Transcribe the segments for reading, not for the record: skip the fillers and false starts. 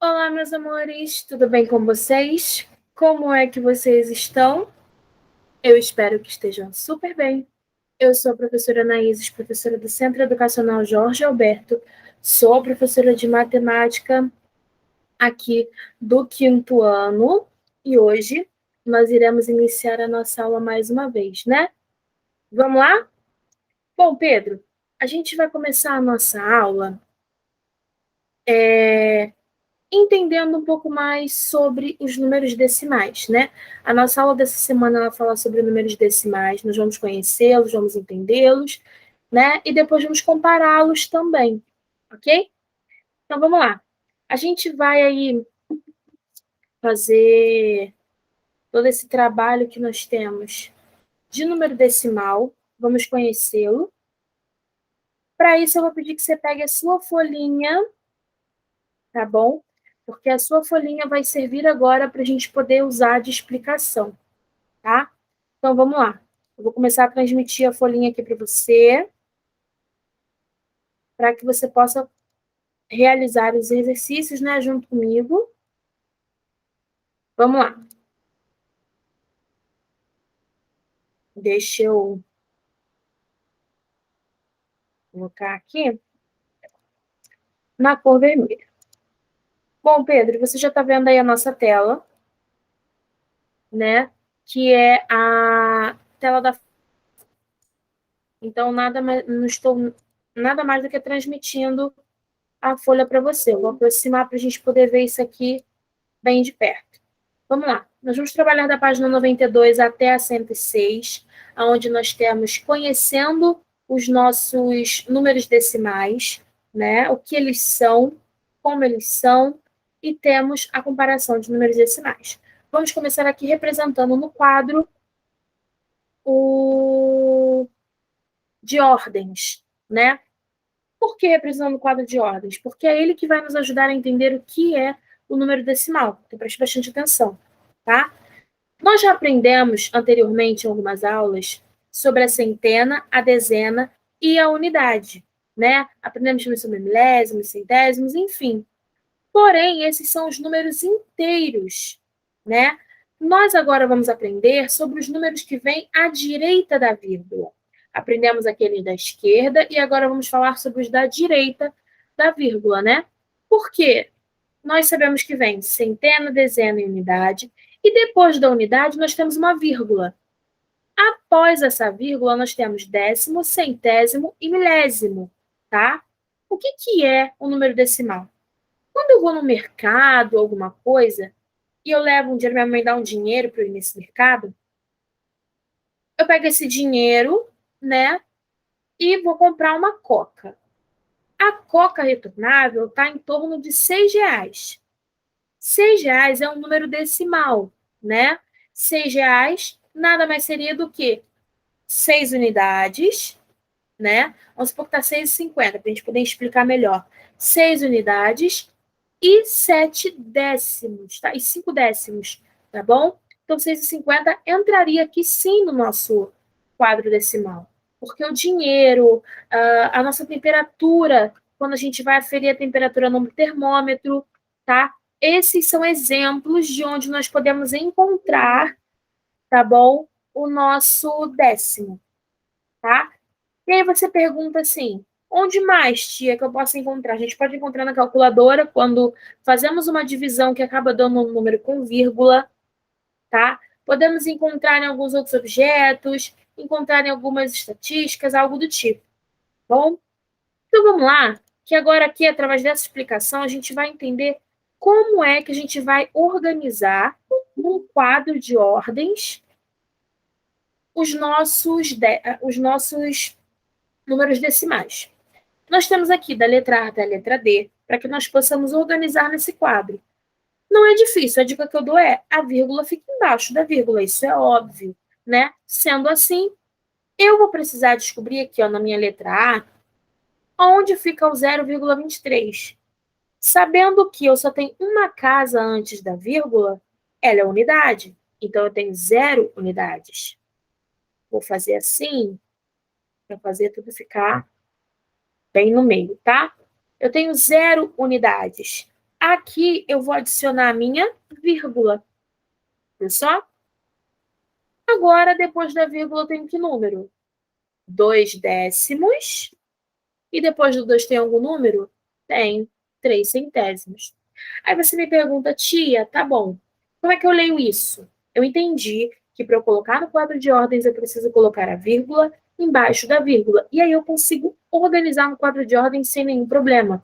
Olá, meus amores, tudo bem com vocês? Como é que vocês estão? Eu espero que estejam super bem. Eu sou a professora Anaíses, professora do Centro Educacional Jorge Alberto, sou professora de matemática aqui do quinto ano e hoje nós iremos iniciar a nossa aula mais uma vez, né? Vamos lá? Bom, Pedro, a gente vai começar a nossa aula entendendo um pouco mais sobre os números decimais, né? A nossa aula dessa semana ela fala sobre números decimais, nós vamos conhecê-los, vamos entendê-los, né? E depois vamos compará-los também, ok? Então vamos lá. A gente vai aí fazer todo esse trabalho que nós temos de número decimal, vamos conhecê-lo. Para isso eu vou pedir que você pegue a sua folhinha, tá bom? Porque a sua folhinha vai servir agora para a gente poder usar de explicação, tá? Então, vamos lá. Eu vou começar a transmitir a folhinha aqui para você, para que você possa realizar os exercícios, né, junto comigo. Vamos lá. Deixa eu colocar aqui na cor vermelha. Bom, Pedro, você já está vendo aí a nossa tela, né? Que é a tela da. Então, não estou nada mais do que transmitindo a folha para você. Eu vou aproximar para a gente poder ver isso aqui bem de perto. Vamos lá. Nós vamos trabalhar da página 92 até a 106, onde nós temos conhecendo os nossos números decimais, né? O que eles são, como eles são, e temos a comparação de números decimais. Vamos começar aqui representando no quadro o de ordens, né? Por que representando o quadro de ordens? Porque é ele que vai nos ajudar a entender o que é o número decimal. Então, preste bastante atenção, tá? Nós já aprendemos anteriormente em algumas aulas sobre a centena, a dezena e a unidade, né? Aprendemos também sobre milésimos, centésimos, enfim. Porém, esses são os números inteiros, né? Nós agora vamos aprender sobre os números que vêm à direita da vírgula. Aprendemos aqueles da esquerda e agora vamos falar sobre os da direita da vírgula, né? Por quê? Nós sabemos que vem centena, dezena e unidade, e depois da unidade nós temos uma vírgula. Após essa vírgula, nós temos décimo, centésimo e milésimo, tá? O que é o número decimal? Quando eu vou no mercado, alguma coisa, e eu levo um dinheiro, minha mãe dá um dinheiro para eu ir nesse mercado, eu pego esse dinheiro, né, e vou comprar uma coca. A coca retornável está em torno de R$ 6. R$ 6 é um número decimal, né? R$ 6 nada mais seria do que 6 unidades, né? Vamos supor que está 6,50, para a gente poder explicar melhor. 6 unidades e 7 décimos, tá? E 5 décimos, tá bom? Então, 6,50 entraria aqui sim no nosso quadro decimal. Porque o dinheiro, a nossa temperatura, quando a gente vai aferir a temperatura no termômetro, tá? Esses são exemplos de onde nós podemos encontrar, tá bom? O nosso décimo, tá? E aí você pergunta assim, onde mais, tia, que eu posso encontrar? A gente pode encontrar na calculadora quando fazemos uma divisão que acaba dando um número com vírgula, tá? Podemos encontrar em alguns outros objetos, encontrar em algumas estatísticas, algo do tipo, bom? Então vamos lá, que agora aqui, através dessa explicação, a gente vai entender como é que a gente vai organizar num quadro de ordens os nossos números decimais. Nós temos aqui da letra A até a letra D, para que nós possamos organizar nesse quadro. Não é difícil, a dica que eu dou é a vírgula fica embaixo da vírgula, isso é óbvio, né? Sendo assim, eu vou precisar descobrir aqui, ó, na minha letra A, onde fica o 0,23. Sabendo que eu só tenho uma casa antes da vírgula, ela é unidade. Então, eu tenho 0 unidades. Vou fazer assim, para fazer tudo ficar bem no meio, tá? Eu tenho 0 unidades. Aqui eu vou adicionar a minha vírgula. Viu só? Agora, depois da vírgula, eu tenho que número? 2 décimos. E depois do 2 tem algum número? Tem 3 centésimos. Aí você me pergunta, tia, tá bom, como é que eu leio isso? Eu entendi que para eu colocar no quadro de ordens eu preciso colocar a vírgula embaixo da vírgula. E aí eu consigo organizar no quadro de ordens sem nenhum problema.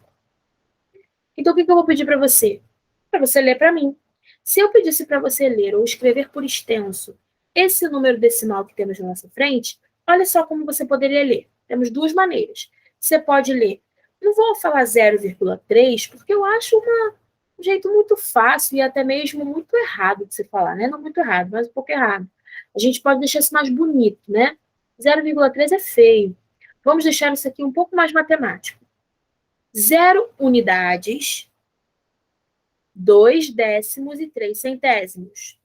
Então o que eu vou pedir para você? Para você ler para mim. Se eu pedisse para você ler ou escrever por extenso esse número decimal que temos na nossa frente, olha só como você poderia ler. Temos duas maneiras. Você pode ler, não vou falar 0,3, porque eu acho um jeito muito fácil e até mesmo muito errado de se falar, né? Não muito errado, mas um pouco errado. A gente pode deixar isso mais bonito, né? 0,3 é feio. Vamos deixar isso aqui um pouco mais matemático. 0 unidades, 2 décimos e 3 centésimos.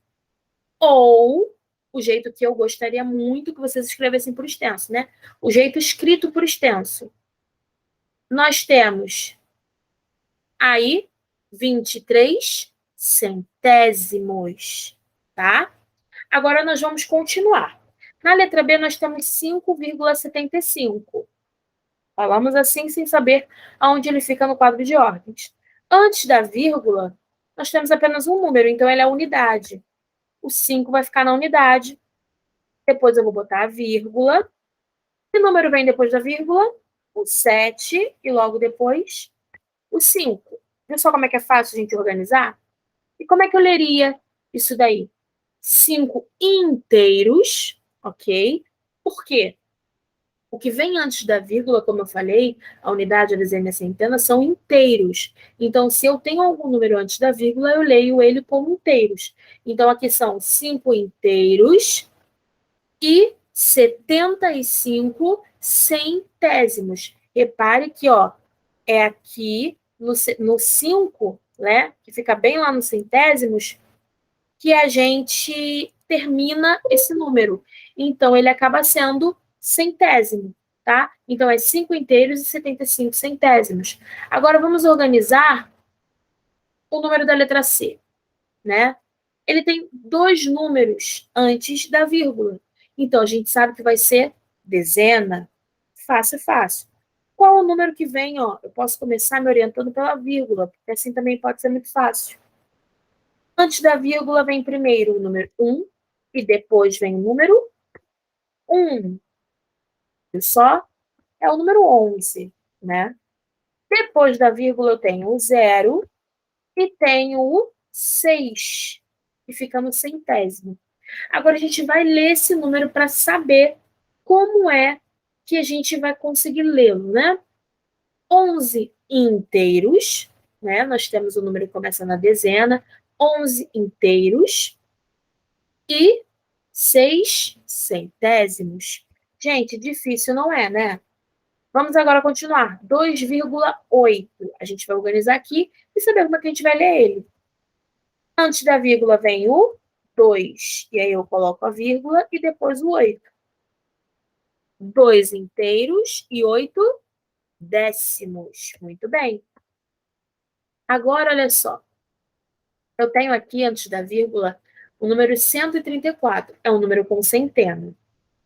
Ou o jeito que eu gostaria muito que vocês escrevessem por extenso, né? O jeito escrito por extenso. Nós temos aí 23 centésimos, tá? Agora nós vamos continuar. Na letra B nós temos 5,75. Falamos assim sem saber aonde ele fica no quadro de ordens. Antes da vírgula, nós temos apenas um número, então ele é a unidade. O 5 vai ficar na unidade. Depois eu vou botar a vírgula. Que número vem depois da vírgula? O 7 e logo depois o 5. Viu só como é que é fácil a gente organizar? E como é que eu leria isso daí? 5 inteiros, ok? Por quê? O que vem antes da vírgula, como eu falei, a unidade, a dezena e a centena, são inteiros. Então, se eu tenho algum número antes da vírgula, eu leio ele como inteiros. Então, aqui são 5 inteiros e 75 centésimos. Repare que, ó, é aqui no 5, né, que fica bem lá nos centésimos, que a gente termina esse número. Então, ele acaba sendo centésimo, tá? Então, é 5 inteiros e 75 centésimos. Agora, vamos organizar o número da letra C, né? Ele tem dois números antes da vírgula. Então, a gente sabe que vai ser dezena. Fácil, fácil. Qual o número que vem, ó? Eu posso começar me orientando pela vírgula, porque assim também pode ser muito fácil. Antes da vírgula vem primeiro o número 1 e depois vem o número 1. Viu só? É o número 11, né? Depois da vírgula eu tenho o 0 e tenho o 6, que fica no centésimo. Agora a gente vai ler esse número para saber como é que a gente vai conseguir lê-lo, né? 11 inteiros, né? Nós temos o número que começa na dezena, 11 inteiros e 6 centésimos. Gente, difícil não é, né? Vamos agora continuar. 2,8. A gente vai organizar aqui e saber como é que a gente vai ler ele. Antes da vírgula vem o 2, e aí eu coloco a vírgula e depois o 8. 2 inteiros e 8 décimos. Muito bem. Agora, olha só. Eu tenho aqui, antes da vírgula, o número 134. É um número com centena.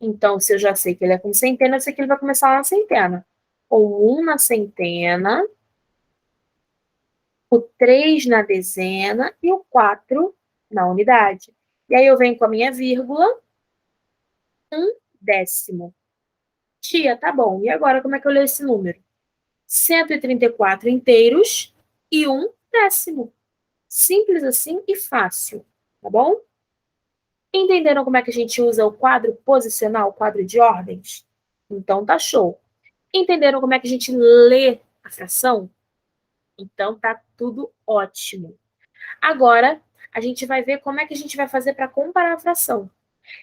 Então, se eu já sei que ele é com centena, eu sei que ele vai começar lá na centena. O 1 na centena, o 3 na dezena e o 4 na unidade. E aí eu venho com a minha vírgula, 1 décimo. Tia, tá bom. E agora como é que eu leio esse número? 134 inteiros e 1 décimo. Simples assim e fácil, tá bom? Entenderam como é que a gente usa o quadro posicional, o quadro de ordens? Então tá show. Entenderam como é que a gente lê a fração? Então tá tudo ótimo. Agora, a gente vai ver como é que a gente vai fazer para comparar a fração.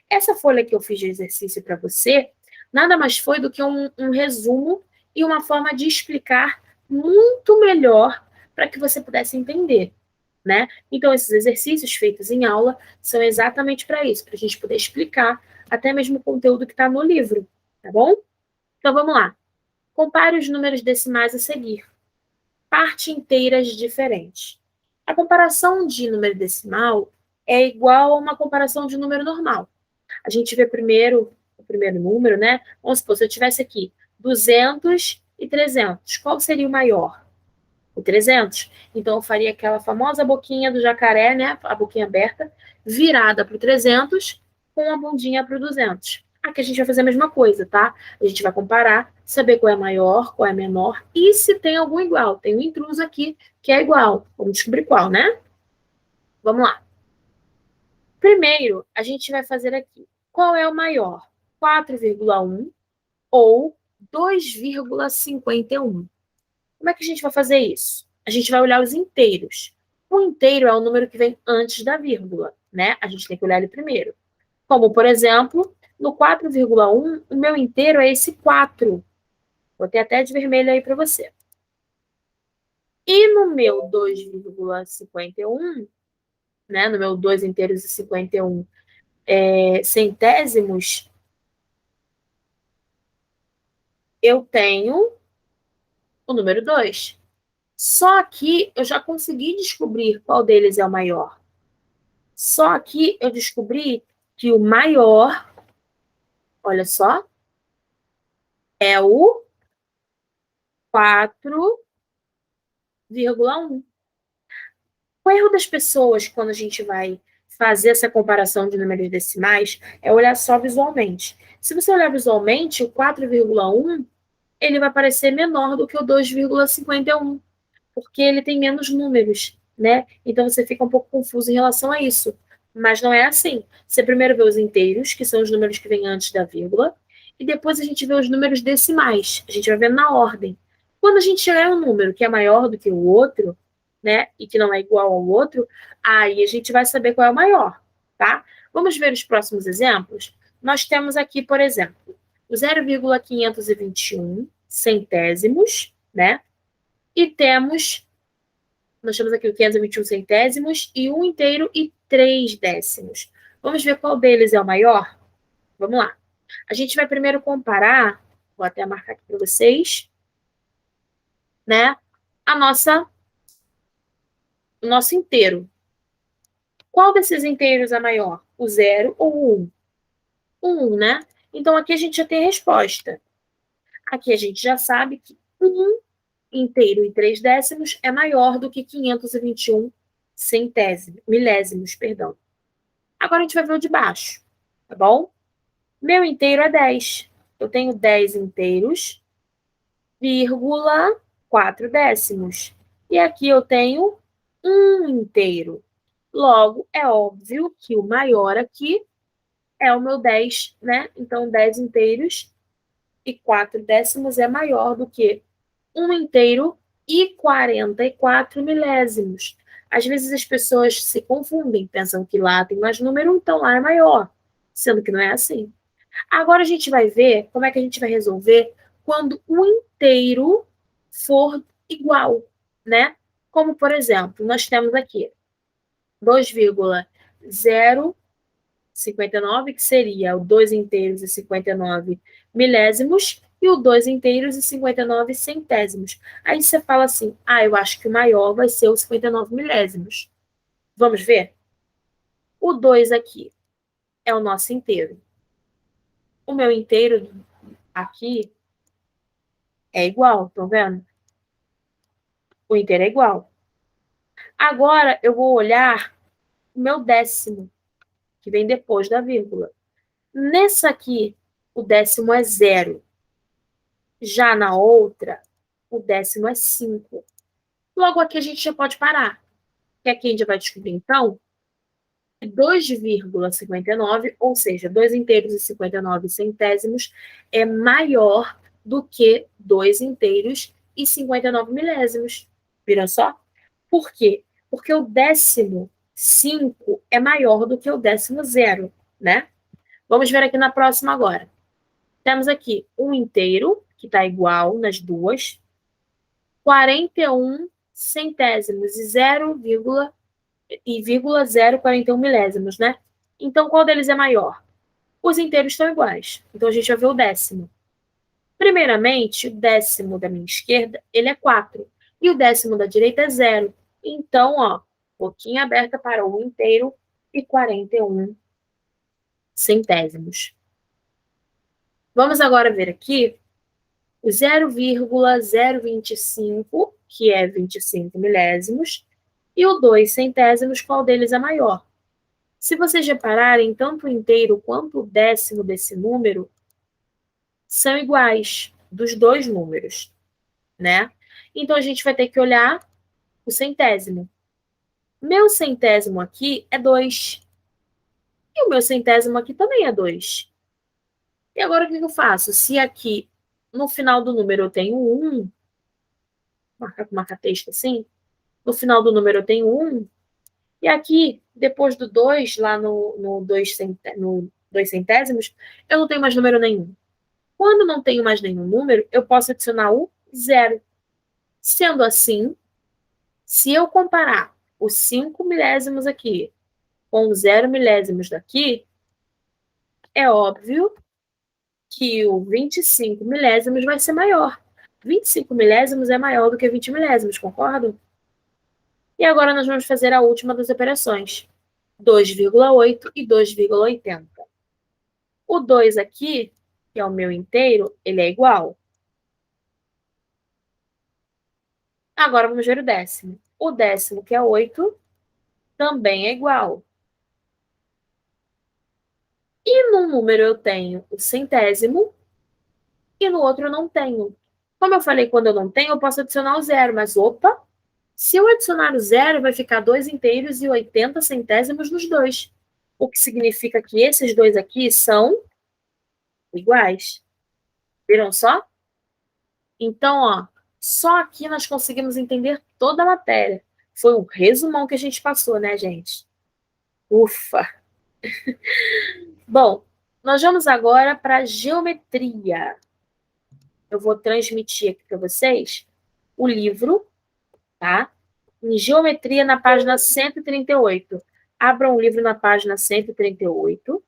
Essa folha que eu fiz de exercício para você, nada mais foi do que um resumo e uma forma de explicar muito melhor para que você pudesse entender, né? Então, esses exercícios feitos em aula são exatamente para isso, para a gente poder explicar até mesmo o conteúdo que está no livro, tá bom? Então, vamos lá. Compare os números decimais a seguir. Parte inteiras diferentes. A comparação de número decimal é igual a uma comparação de número normal. A gente vê primeiro o primeiro número, né? Vamos supor, se eu tivesse aqui 200 e 300, qual seria o maior? O 300. Então, eu faria aquela famosa boquinha do jacaré, né? A boquinha aberta, virada para o 300, com a bundinha para o 200. Aqui a gente vai fazer a mesma coisa, tá? A gente vai comparar, saber qual é maior, qual é menor, e se tem algum igual. Tem um intruso aqui que é igual. Vamos descobrir qual, né? Vamos lá. Primeiro, a gente vai fazer aqui. Qual é o maior? 4,1 ou 2,51? Como é que a gente vai fazer isso? A gente vai olhar os inteiros. O inteiro é o número que vem antes da vírgula, né? A gente tem que olhar ele primeiro. Como, por exemplo, no 4,1, o meu inteiro é esse 4. Botei até de vermelho aí para você. E no meu 2,51, né? No meu 2 inteiros e 51 centésimos, eu tenho o número 2. Só que eu já consegui descobrir qual deles é o maior. Só que eu descobri que o maior, olha só, é o 4,1. O erro das pessoas, quando a gente vai fazer essa comparação de números decimais, é olhar só visualmente. Se você olhar visualmente, o 4,1 ele vai parecer menor do que o 2,51. Porque ele tem menos números, né? Então você fica um pouco confuso em relação a isso. Mas não é assim. Você primeiro vê os inteiros, que são os números que vêm antes da vírgula, e depois a gente vê os números decimais. A gente vai ver na ordem. Quando a gente chegar em um número que é maior do que o outro, né, e que não é igual ao outro, aí a gente vai saber qual é o maior, tá? Vamos ver os próximos exemplos? Nós temos aqui, por exemplo, o 0,521 centésimos, né? E nós temos aqui o 521 centésimos e 1 inteiro e 3 décimos. Vamos ver qual deles é o maior? Vamos lá. A gente vai primeiro comparar, vou até marcar aqui para vocês, né? O nosso inteiro. Qual desses inteiros é maior? O 0 ou o 1? O 1, né? Então aqui a gente já tem a resposta. Aqui a gente já sabe que 1 inteiro e 3 décimos é maior do que 521 milésimos, perdão. Agora a gente vai ver o de baixo, tá bom? Meu inteiro é 10. Eu tenho 10 inteiros, vírgula 4 décimos. E aqui eu tenho 1 inteiro. Logo, é óbvio que o maior aqui é o meu 10, né? Então, 10 inteiros e 4 décimos é maior do que 1 inteiro e 44 milésimos. Às vezes as pessoas se confundem, pensam que lá tem mais número, então lá é maior, sendo que não é assim. Agora a gente vai ver como é que a gente vai resolver quando o inteiro for igual, né? Como, por exemplo, nós temos aqui 2,059, que seria o 2 inteiros e 59 milésimos, e o 2 inteiros e 59 centésimos. Aí você fala assim, eu acho que o maior vai ser os 59 milésimos. Vamos ver? O 2 aqui é o nosso inteiro. O meu inteiro aqui é igual, estão vendo? O inteiro é igual. Agora eu vou olhar o meu décimo, que vem depois da vírgula. Nessa aqui, o décimo é 0. Já na outra, o décimo é 5. Logo aqui a gente já pode parar. Que aqui a gente vai descobrir, então, 2,59, ou seja, 2 inteiros e 59 centésimos, é maior do que 2 inteiros e 59 milésimos. Viram só? Por quê? Porque o décimo 5 é maior do que o décimo 0, né? Vamos ver aqui na próxima agora. Temos aqui um inteiro, que está igual nas duas, 41 centésimos e 0,041 milésimos, né? Então, qual deles é maior? Os inteiros estão iguais. Então, a gente vai ver o décimo. Primeiramente, o décimo da minha esquerda, ele é 4. E o décimo da direita é 0. Então, ó, boquinha aberta para 1 inteiro e 41 centésimos. Vamos agora ver aqui o 0,025, que é 25 milésimos, e o 2 centésimos, qual deles é maior? Se vocês repararem, tanto o inteiro quanto o décimo desse número são iguais, dos dois números, né? Então, a gente vai ter que olhar o centésimo. Meu centésimo aqui é 2. E o meu centésimo aqui também é 2. E agora, o que eu faço? Se aqui, no final do número, eu tenho 1, marcar com marca-texto assim, no final do número eu tenho 1, e aqui, depois do 2, lá no 2 centésimos, eu não tenho mais número nenhum. Quando não tenho mais nenhum número, eu posso adicionar o 0. Sendo assim, se eu comparar os 5 milésimos aqui com os 0 milésimos daqui, é óbvio que o 25 milésimos vai ser maior. 25 milésimos é maior do que 20 milésimos, concordam? E agora nós vamos fazer a última das operações. 2,8 e 2,80. O 2 aqui, que é o meu inteiro, ele é igual. Agora vamos ver o décimo. O décimo, que é 8, também é igual. E num número eu tenho o centésimo e no outro eu não tenho. Como eu falei, quando eu não tenho, eu posso adicionar o 0, mas opa, se eu adicionar o 0, vai ficar 2 inteiros e 80 centésimos nos dois. O que significa que esses dois aqui são iguais. Viram só? Então, ó, só aqui nós conseguimos entender toda a matéria. Foi um resumão que a gente passou, né, gente? Ufa! Bom, nós vamos agora para geometria. Eu vou transmitir aqui para vocês o livro, tá? Em geometria, na página 138. Abram o livro na página 138.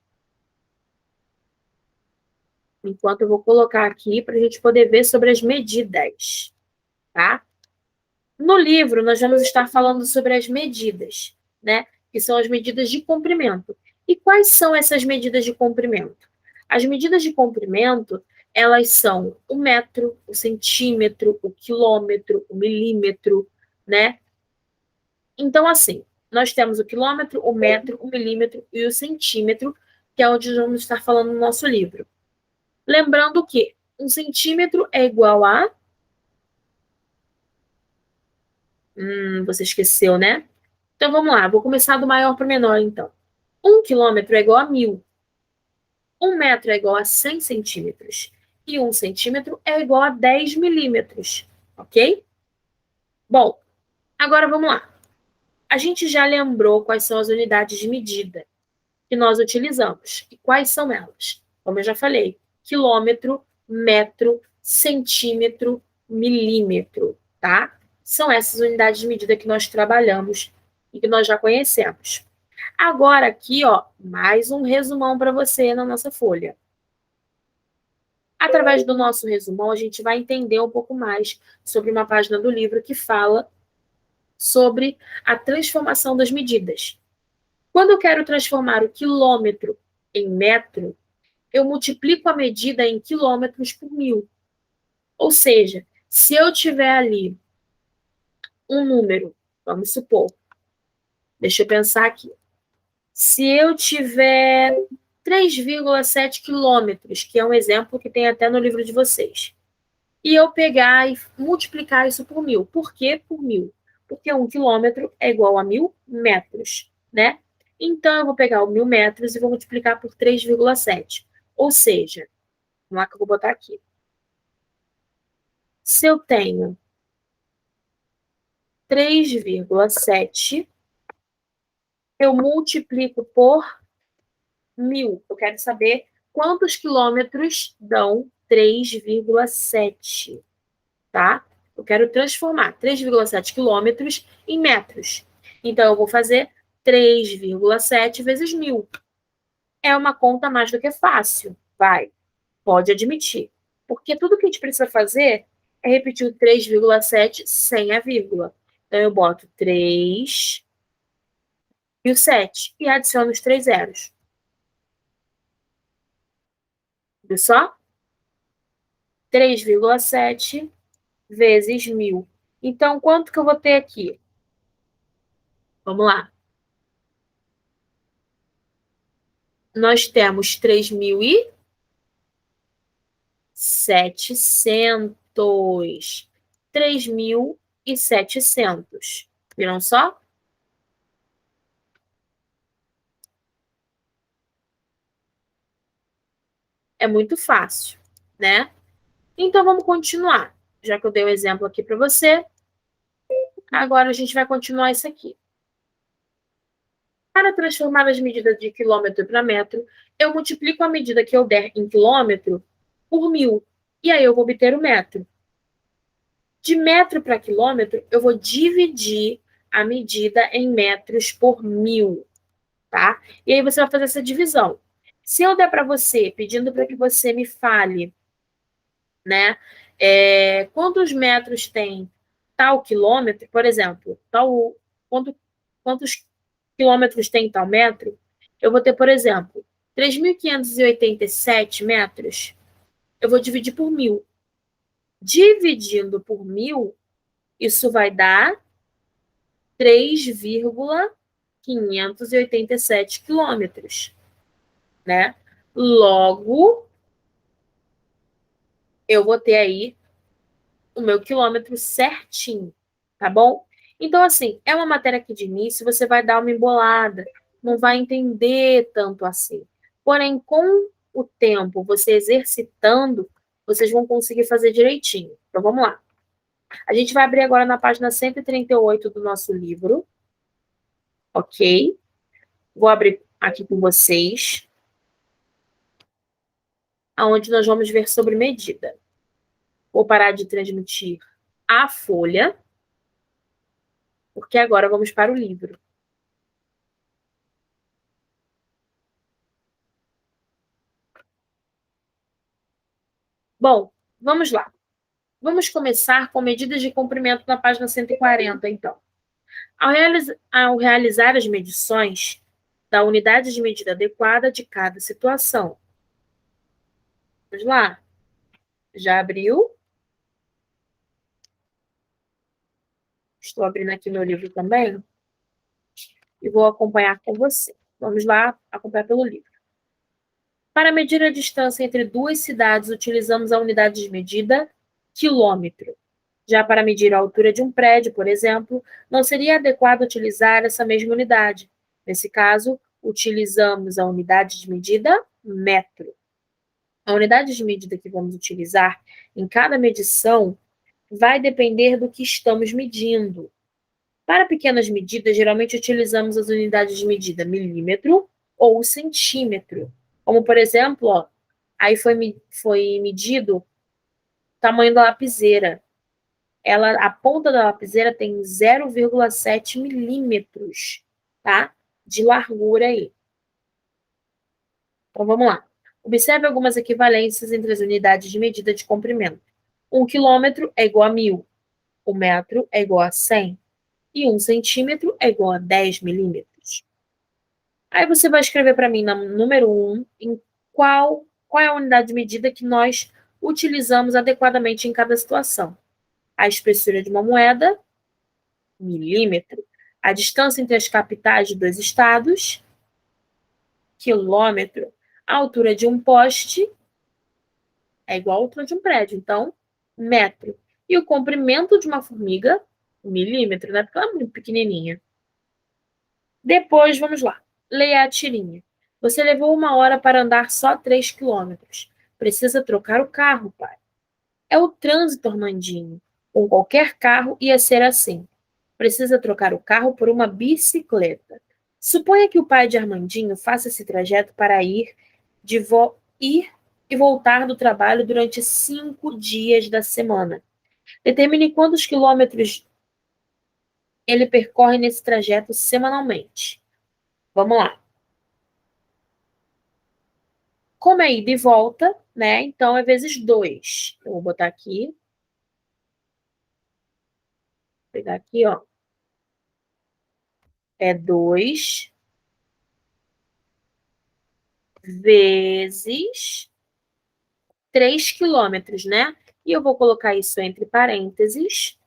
Enquanto eu vou colocar aqui para a gente poder ver sobre as medidas, tá? No livro, nós vamos estar falando sobre as medidas, né? Que são as medidas de comprimento. E quais são essas medidas de comprimento? As medidas de comprimento, elas são o metro, o centímetro, o quilômetro, o milímetro, né? Então, assim, nós temos o quilômetro, o metro, o milímetro e o centímetro, que é onde vamos estar falando no nosso livro. Lembrando que 1 centímetro é igual a... você esqueceu, né? Então, vamos lá. Vou começar do maior para o menor, então. 1 quilômetro é igual a 1000. 1 metro é igual a 100 centímetros. E 1 centímetro é igual a 10 milímetros. Ok? Bom, agora vamos lá. A gente já lembrou quais são as unidades de medida que nós utilizamos. E quais são elas? Como eu já falei, quilômetro, metro, centímetro, milímetro, tá? São essas unidades de medida que nós trabalhamos e que nós já conhecemos. Agora aqui, ó, mais um resumão para você na nossa folha. Através do nosso resumão, a gente vai entender um pouco mais sobre uma página do livro que fala sobre a transformação das medidas. Quando eu quero transformar o quilômetro em metro, eu multiplico a medida em quilômetros por 1000. Ou seja, se eu tiver ali um número, vamos supor, deixa eu pensar aqui, se eu tiver 3,7 quilômetros, que é um exemplo que tem até no livro de vocês, e eu pegar e multiplicar isso por 1000. Por que por 1000? Porque 1 quilômetro é igual a 1000 metros, né? Então, eu vou pegar o 1000 metros e vou multiplicar por 3,7. Ou seja, vamos lá que eu vou botar aqui. Se eu tenho 3,7, eu multiplico por 1000. Eu quero saber quantos quilômetros dão 3,7, tá? Eu quero transformar 3,7 quilômetros em metros. Então, eu vou fazer 3,7 vezes 1000. É uma conta mais do que fácil, vai, pode admitir. Porque tudo que a gente precisa fazer repetir o 3,7 sem a vírgula. Então, eu boto 3 e o 7 e adiciono os 3 zeros. Viu só? 3,7 vezes 1.000. Então, quanto que eu vou ter aqui? Vamos lá. Nós temos 3.700. 3.700. Viram só? É muito fácil, né? Então, vamos continuar. Já que eu dei o um exemplo aqui para você, agora a gente vai continuar isso aqui. Para transformar as medidas de quilômetro para metro, eu multiplico a medida que eu der em quilômetro por 1.000. E aí eu vou obter o metro. De metro para quilômetro, eu vou dividir a medida em metros por 1.000, tá? E aí você vai fazer essa divisão. Se eu der para você, pedindo para que você me fale, né, quantos metros tem tal quilômetro, por exemplo, quantos quilômetros tem tal metro, eu vou ter, por exemplo, 3.587 metros, eu vou dividir por 1.000. Dividindo por 1.000, isso vai dar 3,587 quilômetros, né? Logo, eu vou ter aí o meu quilômetro certinho, tá bom? Então, assim, é uma matéria que de início você vai dar uma embolada, não vai entender tanto assim. Porém, com o tempo, você exercitando, vocês vão conseguir fazer direitinho. Então, vamos lá. A gente vai abrir agora na página 138 do nosso livro, ok? Vou abrir aqui com vocês, aonde nós vamos ver sobre medida. Vou parar de transmitir a folha, porque agora vamos para o livro. Bom, vamos lá. Vamos começar com medidas de comprimento na página 140, então. Ao realizar as medições da unidade de medida adequada de cada situação. Vamos lá. Já abriu? Estou abrindo aqui meu livro também e vou acompanhar com você. Vamos lá, acompanhar pelo livro. Para medir a distância entre duas cidades, utilizamos a unidade de medida quilômetro. Já para medir a altura de um prédio, por exemplo, não seria adequado utilizar essa mesma unidade. Nesse caso, utilizamos a unidade de medida metro. A unidade de medida que vamos utilizar em cada medição vai depender do que estamos medindo. Para pequenas medidas, geralmente utilizamos as unidades de medida milímetro ou centímetro. Como, por exemplo, ó, aí foi medido o tamanho da lapiseira. A ponta da lapiseira tem 0,7 milímetros, tá? De largura aí. Então, vamos lá. Observe algumas equivalências entre as unidades de medida de comprimento. 1 quilômetro é igual a 1.000. 1 metro é igual a 100. E 1 centímetro é igual a 10 milímetros. Aí você vai escrever para mim, no número 1, em qual é a unidade de medida que nós utilizamos adequadamente em cada situação. A espessura de uma moeda, milímetro. A distância entre as capitais de dois estados, quilômetro. A altura de um poste é igual à altura de um prédio, então, metro. E o comprimento de uma formiga, milímetro, né? Porque ela é muito pequenininha. Depois, vamos lá. Leia a tirinha. Você levou 1 hora para andar só 3 quilômetros. Precisa trocar o carro, pai. É o trânsito, Armandinho. Com qualquer carro ia ser assim. Precisa trocar o carro por uma bicicleta. Suponha que o pai de Armandinho faça esse trajeto para ir e voltar do trabalho durante 5 dias da semana. Determine quantos quilômetros ele percorre nesse trajeto semanalmente. Vamos lá. Como é ida e volta, né? Então é vezes 2. Eu vou botar aqui pegar aqui, ó. É 2 vezes 3 quilômetros, né? E eu vou colocar isso entre parênteses,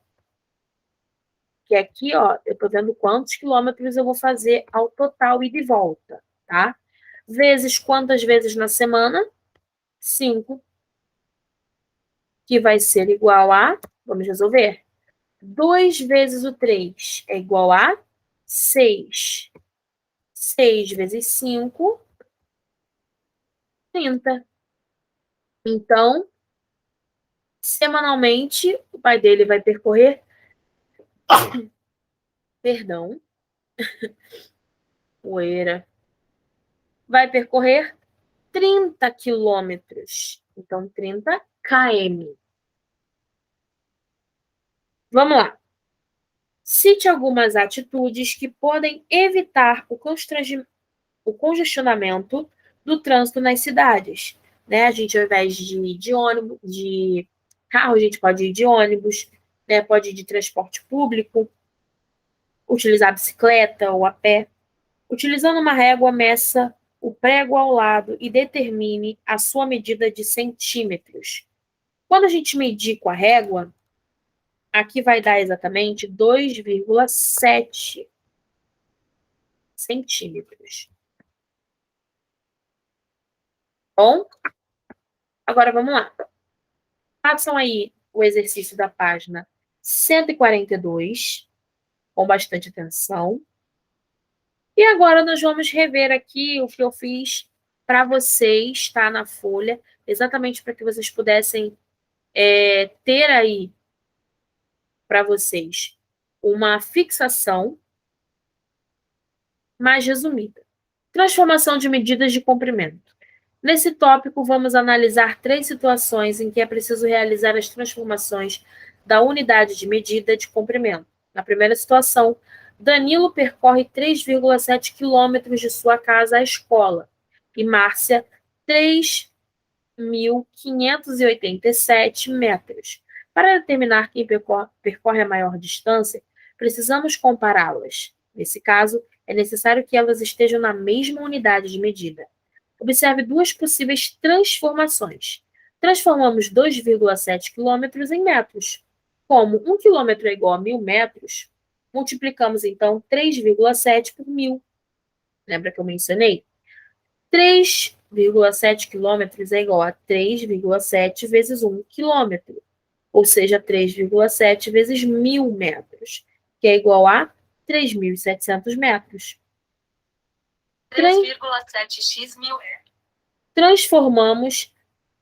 que aqui, ó, eu tô vendo quantos quilômetros eu vou fazer ao total e de volta, tá? Vezes quantas vezes na semana? 5, que vai ser igual a, vamos resolver, 2 vezes o 3 é igual a 6. 6 vezes 5, 30. Então, semanalmente, o pai dele vai percorrer, perdão, poeira, vai percorrer 30 quilômetros. Então, 30 km. Vamos lá. Cite algumas atitudes que podem evitar o congestionamento do trânsito nas cidades. Né? A gente, ao invés de ir de ônibus, de carro, a gente pode ir de ônibus, né? Pode ir de transporte público, utilizar a bicicleta ou a pé. Utilizando uma régua, meça o prego ao lado e determine a sua medida de centímetros. Quando a gente medir com a régua, aqui vai dar exatamente 2,7 centímetros. Bom, agora vamos lá. Façam aí o exercício da página 142, com bastante atenção. E agora nós vamos rever aqui o que eu fiz para vocês, tá, na folha, exatamente para que vocês pudessem ter aí para vocês uma fixação mais resumida. Transformação de medidas de comprimento. Nesse tópico, vamos analisar 3 situações em que é preciso realizar as transformações da unidade de medida de comprimento. Na primeira situação, Danilo percorre 3,7 quilômetros de sua casa à escola e Márcia 3.587 metros. Para determinar quem percorre a maior distância, precisamos compará-las. Nesse caso, é necessário que elas estejam na mesma unidade de medida. Observe 2 possíveis transformações. Transformamos 2,7 quilômetros em metros. Como 1 quilômetro é igual a 1.000 metros, multiplicamos então 3,7 por 1.000. Lembra que eu mencionei? 3,7 quilômetros é igual a 3,7 vezes 1 quilômetro, ou seja, 3,7 vezes 1.000 metros, que é igual a 3.700 metros. 3,7x 1.000 transformamos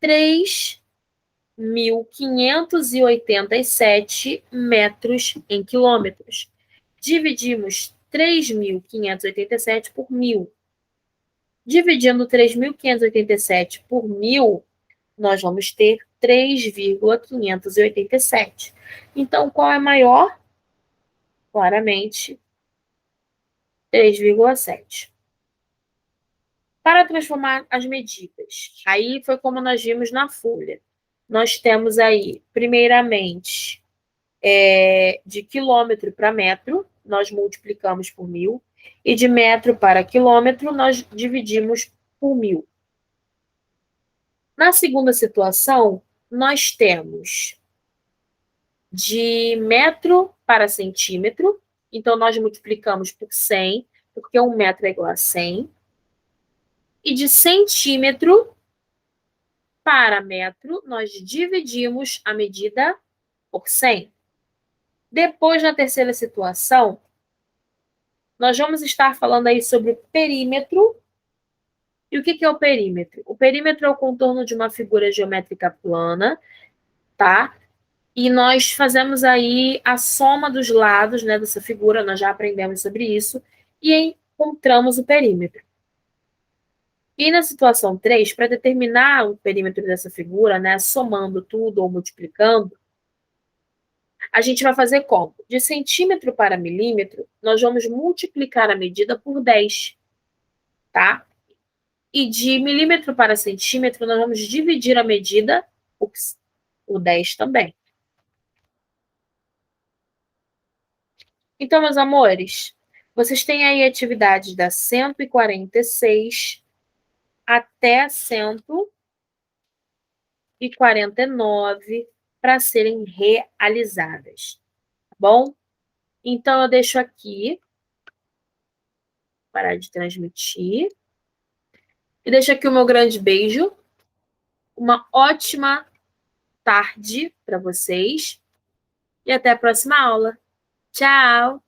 3.587 metros em quilômetros. Dividimos 3.587 por 1.000. Dividindo 3.587 por 1.000, nós vamos ter 3,587. Então, qual é maior? Claramente, 3,7. Para transformar as medidas, aí foi como nós vimos na folha. Nós temos aí, primeiramente, de quilômetro para metro, nós multiplicamos por 1.000, e de metro para quilômetro, nós dividimos por 1.000. Na segunda situação, nós temos de metro para centímetro, então nós multiplicamos por 100, porque 1 metro é igual a 100. E de centímetro para metro, nós dividimos a medida por 100. Depois, na terceira situação, nós vamos estar falando aí sobre perímetro. E o que é o perímetro? O perímetro é o contorno de uma figura geométrica plana, tá? E nós fazemos aí a soma dos lados, né, dessa figura, nós já aprendemos sobre isso, e encontramos o perímetro. E na situação 3, para determinar o perímetro dessa figura, né, somando tudo ou multiplicando, a gente vai fazer como? De centímetro para milímetro, nós vamos multiplicar a medida por 10, tá? E de milímetro para centímetro, nós vamos dividir a medida por 10 também. Então, meus amores, vocês têm aí atividades da 146 até 149 para serem realizadas, tá bom? Então, eu deixo aqui, parar de transmitir, e deixo aqui o meu grande beijo, uma ótima tarde para vocês e até a próxima aula. Tchau!